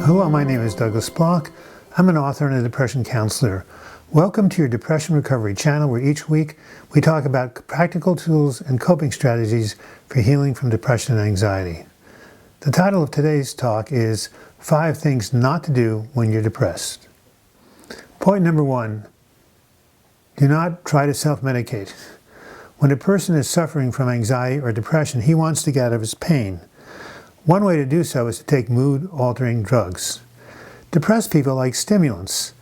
Hello, my name is Douglas Bloch. I'm an author and a depression counselor. Welcome to your Depression Recovery channel, where each week we talk about practical tools and coping strategies for healing from depression and anxiety. The title of today's talk is 5 Things Not to Do When You're Depressed. Point number 1, do not try to self-medicate. When a person is suffering from anxiety or depression, he wants to get out of his pain. One way to do so is to take mood-altering drugs. Depressed people like stimulants.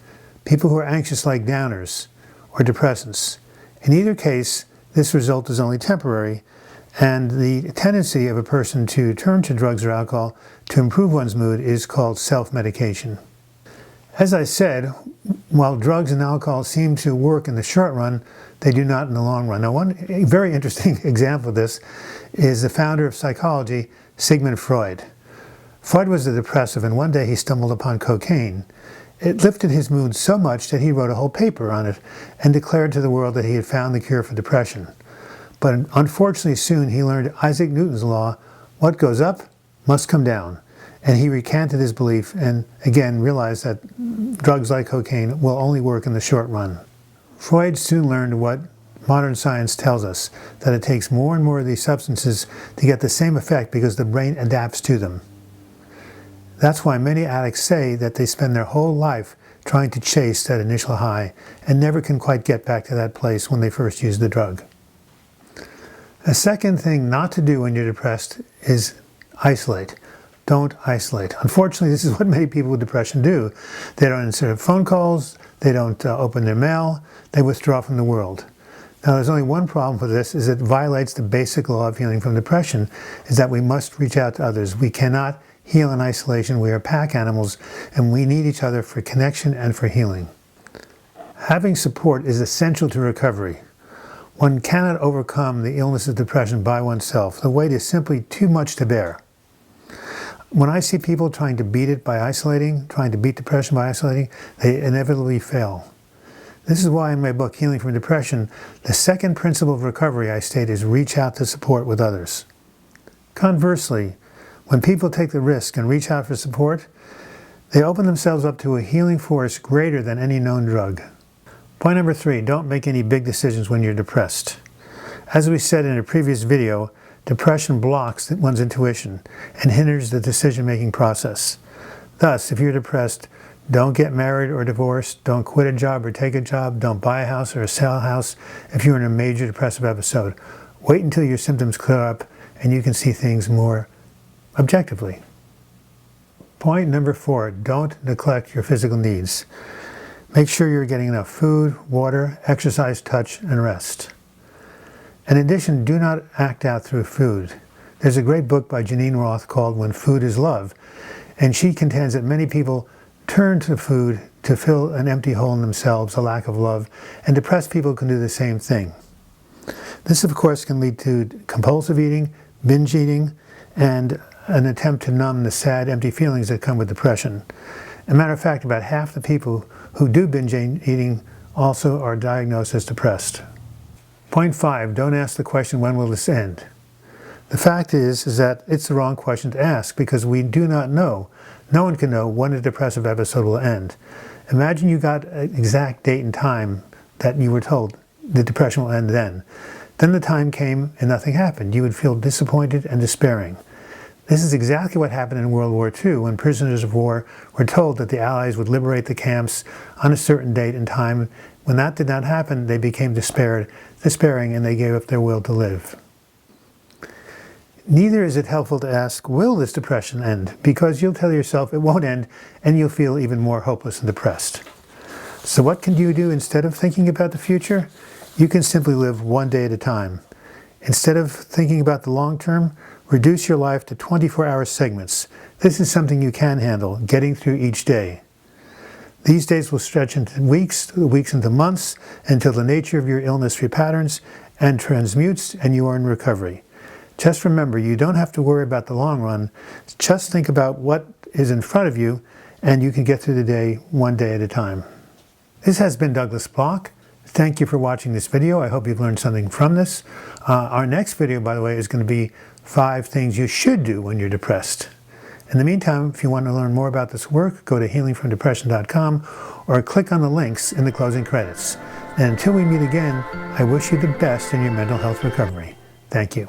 People who are anxious like downers or depressants. In either case, this result is only temporary, and the tendency of a person to turn to drugs or alcohol to improve one's mood is called self-medication. As I said, while drugs and alcohol seem to work in the short run, they do not in the long run. Now, one very interesting example of this is the founder of psychology, Sigmund Freud. Freud was a depressive, and one day he stumbled upon cocaine. It lifted his mood so much that he wrote a whole paper on it and declared to the world that he had found the cure for depression. But unfortunately soon he learned Isaac Newton's law, what goes up must come down. And he recanted his belief and again realized that drugs like cocaine will only work in the short run. Freud soon learned what modern science tells us, that it takes more and more of these substances to get the same effect because the brain adapts to them. That's why many addicts say that they spend their whole life trying to chase that initial high and never can quite get back to that place when they first use the drug. A second thing not to do when you're depressed is isolate. Don't isolate. Unfortunately, this is what many people with depression do. They don't answer phone calls, they don't open their mail, they withdraw from the world. Now, there's only one problem with this, is it violates the basic law of healing from depression, is that we must reach out to others. We cannot heal in isolation. We are pack animals, and we need each other for connection and for healing. Having support is essential to recovery. One cannot overcome the illness of depression by oneself. The weight is simply too much to bear. When I see people trying to beat it by isolating, trying to beat depression by isolating, they inevitably fail. This is why in my book, Healing from Depression, the second principle of recovery I state is reach out to support with others. Conversely, when people take the risk and reach out for support, they open themselves up to a healing force greater than any known drug. Point number 3, don't make any big decisions when you're depressed. As we said in a previous video, depression blocks one's intuition and hinders the decision-making process. Thus, if you're depressed, don't get married or divorced, don't quit a job or take a job, don't buy a house or sell a house if you're in a major depressive episode. Wait until your symptoms clear up and you can see things more objectively. Point number 4, don't neglect your physical needs. Make sure you're getting enough food, water, exercise, touch, and rest. In addition, do not act out through food. There's a great book by Janine Roth called When Food is Love, and she contends that many people turn to food to fill an empty hole in themselves, a lack of love, and depressed people can do the same thing. This, of course, can lead to compulsive eating, binge eating, and an attempt to numb the sad, empty feelings that come with depression. As a matter of fact, about half the people who do binge eating also are diagnosed as depressed. Point 5, don't ask the question, when will this end? The fact is that it's the wrong question to ask because we do not know. No one can know when a depressive episode will end. Imagine you got an exact date and time that you were told the depression will end then. Then the time came and nothing happened. You would feel disappointed and despairing. This is exactly what happened in World War II when prisoners of war were told that the Allies would liberate the camps on a certain date and time. When that did not happen, they became despairing and they gave up their will to live. Neither is it helpful to ask, will this depression end? Because you'll tell yourself it won't end and you'll feel even more hopeless and depressed. So what can you do instead of thinking about the future? You can simply live one day at a time. Instead of thinking about the long term, reduce your life to 24-hour segments. This is something you can handle, getting through each day. These days will stretch into weeks into months, until the nature of your illness repatterns and transmutes and you are in recovery. Just remember, you don't have to worry about the long run. Just think about what is in front of you and you can get through the day one day at a time. This has been Douglas Bloch. Thank you for watching this video. I hope you've learned something from this. Our next video, by the way, is going to be 5 things you should do when you're depressed. In the meantime, if you want to learn more about this work, go to healingfromdepression.com or click on the links in the closing credits. And until we meet again, I wish you the best in your mental health recovery. Thank you.